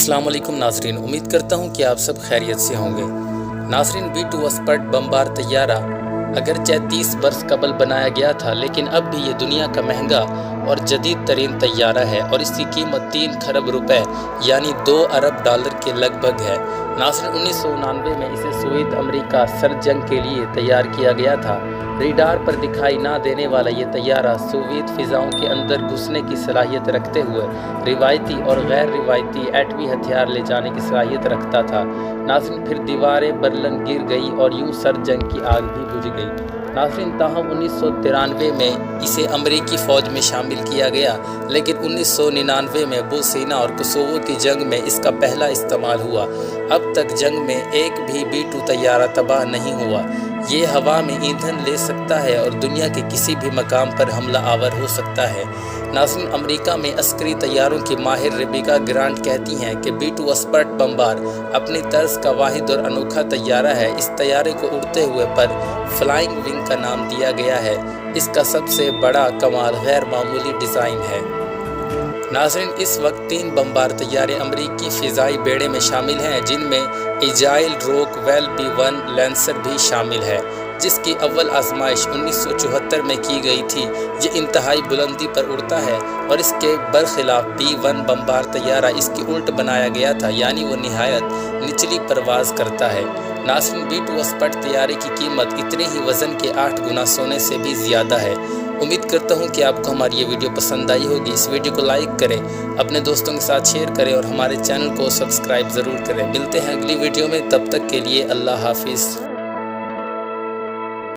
अस्सलाम वालेकुम नाजरीन, उम्मीद करता हूँ कि आप सब खैरियत से होंगे। नाजरीन, B-2 स्पर्ट बमबार तैयारा अगरचे 30 बरस कबल बनाया गया था, लेकिन अब भी ये दुनिया का महंगा और जदीद तरीन तैयारा है और इसकी कीमत 3 खरब रुपए यानी 2 अरब डॉलर के लगभग है। नाज़रीन, 1999 में इसे सोवियत अमेरिका सर जंग के लिए तैयार किया गया था। रेडार पर दिखाई ना देने वाला ये तैयारा सोवियत फ़िज़ाओं के अंदर घुसने की सलाहियत रखते हुए रिवायती और गैर रिवायती एटमी हथियार ले जाने की सलाहियत रखता था। नाज़रीन, फिर दीवारें बर्लिन गिर गई और यूं सर जंग की आग भी बुझ गई। नाज़रीन, ताहम 1993 में इसे अमरीकी फ़ौज में शामिल किया गया, लेकिन 1999 में बोस्नीया और कोसोवो की जंग में इसका पहला इस्तेमाल हुआ। अब तक जंग में एक भी B-2 तैयारा तबाह नहीं हुआ। ये हवा में ईंधन ले सकता है और दुनिया के किसी भी मकाम पर हमला आवर हो सकता है। नाज़रीन, अमेरिका में अस्करी तैयारों की माहिर रेबेका ग्रांट कहती हैं कि B-2 स्पर्ट बमबार अपनी तर्ज का वाहिद और अनोखा तैयारा है। इस तैयारे को उड़ते हुए पर फ्लाइंग विंग का नाम दिया गया है। इसका सबसे बड़ा कमाल गैर मामूली डिज़ाइन है। नाज़रीन, इस वक्त 3 बमबार तैयारे अमरीकी फ़िज़ाई बेड़े में शामिल हैं, जिनमें इजाइल रोकवेल B-1 लैंसर भी शामिल है, जिसकी अव्वल आजमाइश 1974 में की गई थी। ये इंतहाई बुलंदी पर उड़ता है और इसके बरखिलाफ B-1 बमबार तैयारा इसकी उल्ट बनाया गया था, यानी वो निहायत निचली परवाज़ करता है। नाज़रीन, B-2 स्पर्ट तैयारे की कीमत इतने ही वज़न के 8 गुना सोने से भी ज़्यादा है। उम्मीद करता हूँ कि आपको हमारी ये वीडियो पसंद आई होगी। इस वीडियो को लाइक करें, अपने दोस्तों के साथ शेयर करें और हमारे चैनल को सब्सक्राइब ज़रूर करें। मिलते हैं अगली वीडियो में, तब तक के लिए अल्लाह हाफिज़।